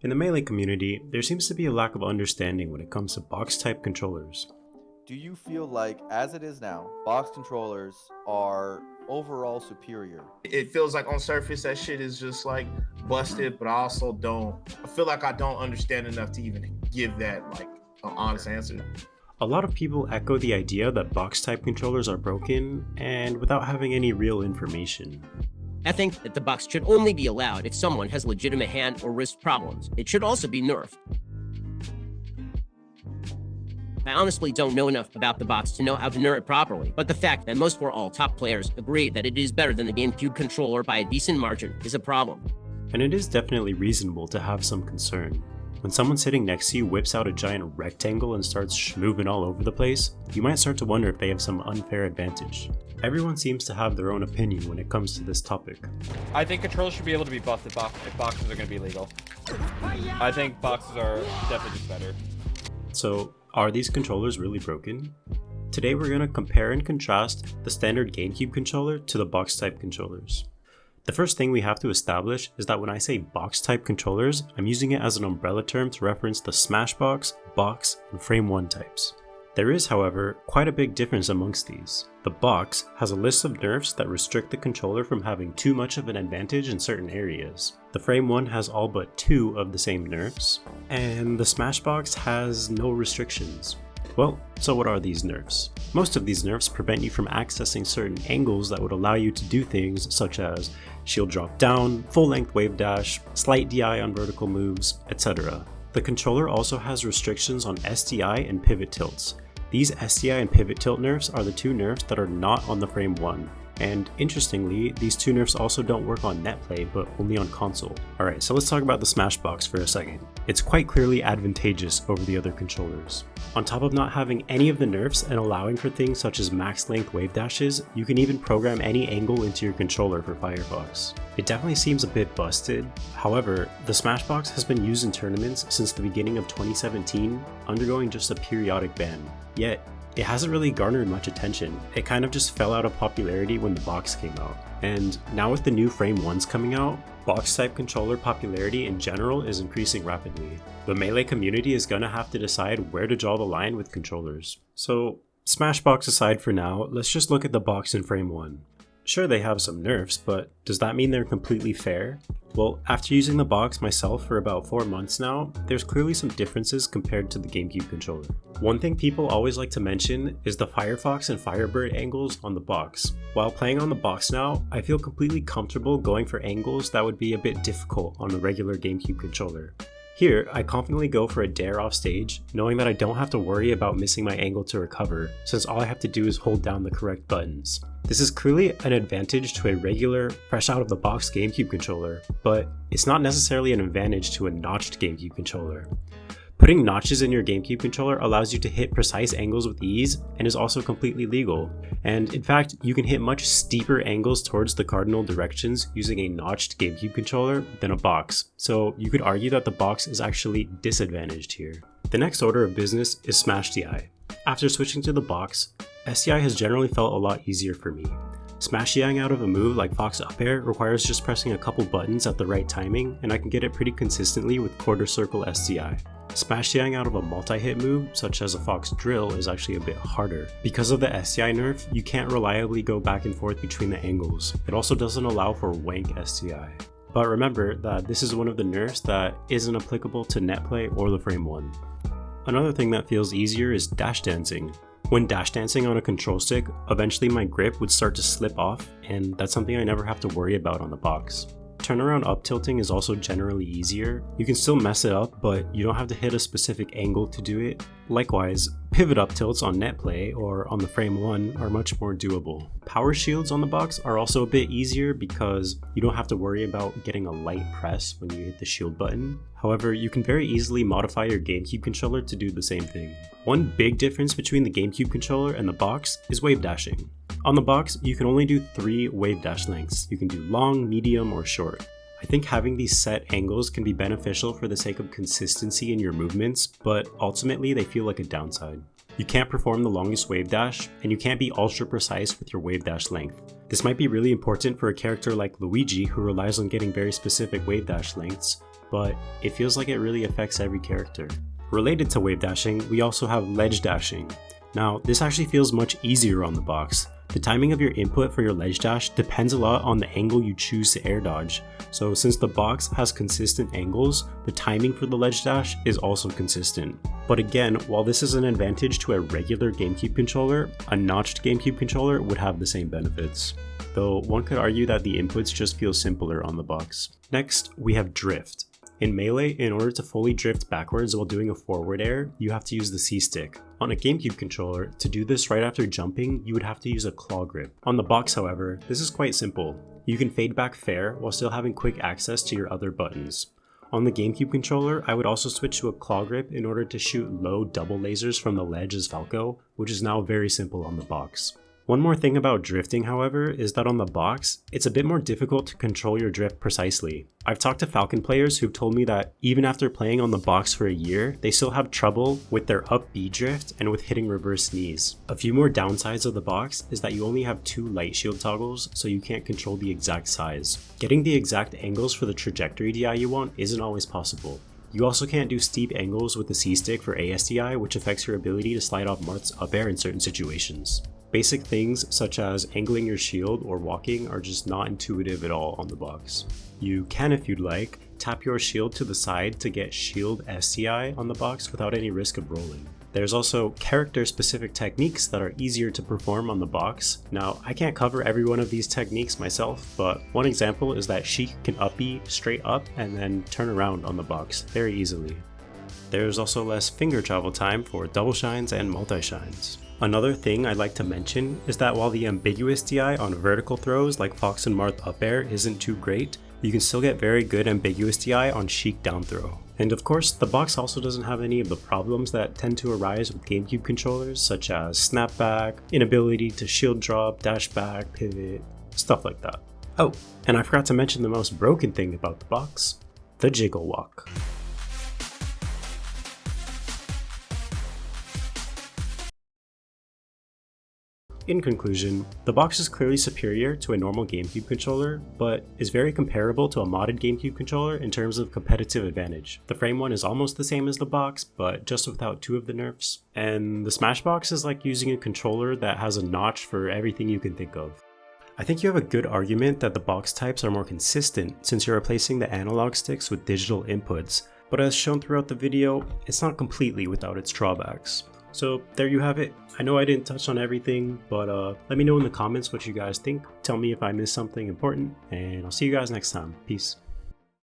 In the Melee community, there seems to be a lack of understanding when it comes to box-type controllers. Do you feel like, as it is now, box controllers are overall superior? It feels like on surface that shit is just like busted, but I feel like I don't understand enough to even give that like an honest answer. A lot of people echo the idea that box-type controllers are broken, and without having any real information. I think that the box should only be allowed if someone has legitimate hand or wrist problems. It should also be nerfed. I honestly don't know enough about the box to know how to nerf it properly, but the fact that most or all top players agree that it is better than the Gamecube controller by a decent margin is a problem. And it is definitely reasonable to have some concern. When someone sitting next to you whips out a giant rectangle and starts schmoving all over the place, you might start to wonder if they have some unfair advantage. Everyone seems to have their own opinion when it comes to this topic. I think controllers should be able to be buffed if boxes are going to be legal. I think boxes are definitely just better. So, are these controllers really broken? Today we're going to compare and contrast the standard Gamecube controller to the box-type controllers. The first thing we have to establish is that when I say box-type controllers, I'm using it as an umbrella term to reference the Smashbox, box, and Frame 1 types. There is, however, quite a big difference amongst these. The box has a list of nerfs that restrict the controller from having too much of an advantage in certain areas. The Frame 1 has all but 2 of the same nerfs, and the Smashbox has no restrictions. Well, so what are these nerfs? Most of these nerfs prevent you from accessing certain angles that would allow you to do things such as shield drop down, full length wave dash, slight DI on vertical moves, etc. The controller also has restrictions on SDI and pivot tilts. These SDI and pivot tilt nerfs are the two nerfs that are not on the Frame 1. And interestingly, these two nerfs also don't work on netplay, but only on console. Alright, so let's talk about the Smashbox for a second. It's quite clearly advantageous over the other controllers. On top of not having any of the nerfs and allowing for things such as max length wave dashes, you can even program any angle into your controller for Firefox. It definitely seems a bit busted. However, the Smashbox has been used in tournaments since the beginning of 2017, undergoing just a periodic ban. Yet, it hasn't really garnered much attention. It kind of just fell out of popularity when the box came out. And now with the new Frame 1s coming out, box-type controller popularity in general is increasing rapidly. The Melee community is gonna have to decide where to draw the line with controllers. So, Smashbox aside for now, let's just look at the box in Frame 1. Sure, they have some nerfs, but does that mean they're completely fair? Well, after using the box myself for about 4 months now, there's clearly some differences compared to the Gamecube controller. One thing people always like to mention is the Firefox and Firebird angles on the box. While playing on the box now, I feel completely comfortable going for angles that would be a bit difficult on the regular Gamecube controller. Here, I confidently go for a dare off stage, knowing that I don't have to worry about missing my angle to recover, since all I have to do is hold down the correct buttons. This is clearly an advantage to a regular, fresh out of the box Gamecube controller, but it's not necessarily an advantage to a notched Gamecube controller. Putting notches in your Gamecube controller allows you to hit precise angles with ease and is also completely legal. And in fact, you can hit much steeper angles towards the cardinal directions using a notched Gamecube controller than a box, so you could argue that the box is actually disadvantaged here. The next order of business is Smash DI. After switching to the box, SDI has generally felt a lot easier for me. Smash DIing out of a move like Fox Up Air requires just pressing a couple buttons at the right timing, and I can get it pretty consistently with quarter circle SDI. Smash DIing out of a multi-hit move, such as a Fox Drill, is actually a bit harder. Because of the SDI nerf, you can't reliably go back and forth between the angles. It also doesn't allow for wank SDI. But remember that this is one of the nerfs that isn't applicable to netplay or the Frame 1. Another thing that feels easier is dash dancing. When dash dancing on a control stick, eventually my grip would start to slip off, and that's something I never have to worry about on the box. Turnaround up tilting is also generally easier. You can still mess it up, but you don't have to hit a specific angle to do it. Likewise, pivot up tilts on netplay or on the Frame 1 are much more doable. Power shields on the box are also a bit easier because you don't have to worry about getting a light press when you hit the shield button. However, you can very easily modify your Gamecube controller to do the same thing. One big difference between the Gamecube controller and the box is wave dashing. On the box, you can only do 3 wave dash lengths. You can do long, medium, or short. I think having these set angles can be beneficial for the sake of consistency in your movements, but ultimately they feel like a downside. You can't perform the longest wave dash, and you can't be ultra precise with your wave dash length. This might be really important for a character like Luigi who relies on getting very specific wave dash lengths, but it feels like it really affects every character. Related to wave dashing, we also have ledge dashing. Now, this actually feels much easier on the box. The timing of your input for your ledge dash depends a lot on the angle you choose to air dodge. So since the box has consistent angles, the timing for the ledge dash is also consistent. But again, while this is an advantage to a regular GameCube controller, a notched GameCube controller would have the same benefits. Though one could argue that the inputs just feel simpler on the box. Next, we have drift. In Melee, in order to fully drift backwards while doing a forward air, you have to use the C-stick. On a GameCube controller, to do this right after jumping, you would have to use a claw grip. On the box, however, this is quite simple. You can fade back fair while still having quick access to your other buttons. On the GameCube controller, I would also switch to a claw grip in order to shoot low double lasers from the ledge as Falco, which is now very simple on the box. One more thing about drifting, however, is that on the box, it's a bit more difficult to control your drift precisely. I've talked to Falcon players who've told me that even after playing on the box for a year, they still have trouble with their up B drift and with hitting reverse knees. A few more downsides of the box is that you only have 2 light shield toggles, so you can't control the exact size. Getting the exact angles for the trajectory DI you want isn't always possible. You also can't do steep angles with the C-stick for ASDI, which affects your ability to slide off Marth's up air in certain situations. Basic things such as angling your shield or walking are just not intuitive at all on the box. You can, if you'd like, tap your shield to the side to get shield SDI on the box without any risk of rolling. There's also character-specific techniques that are easier to perform on the box. Now, I can't cover every one of these techniques myself, but one example is that Sheik can up B straight up and then turn around on the box very easily. There's also less finger travel time for double shines and multi-shines. Another thing I'd like to mention is that while the ambiguous DI on vertical throws like Fox and Marth up air isn't too great, you can still get very good ambiguous DI on Sheik down throw. And of course, the box also doesn't have any of the problems that tend to arise with GameCube controllers, such as snapback, inability to shield drop, dash back, pivot, stuff like that. Oh, and I forgot to mention the most broken thing about the box, the jiggle walk. In conclusion, the box is clearly superior to a normal GameCube controller, but is very comparable to a modded GameCube controller in terms of competitive advantage. The frame one is almost the same as the box, but just without 2 of the nerfs. And the Smashbox is like using a controller that has a notch for everything you can think of. I think you have a good argument that the box types are more consistent since you're replacing the analog sticks with digital inputs, but as shown throughout the video, it's not completely without its drawbacks. So there you have it. I know I didn't touch on everything, but let me know in the comments what you guys think. Tell me if I missed something important, and I'll see you guys next time. Peace.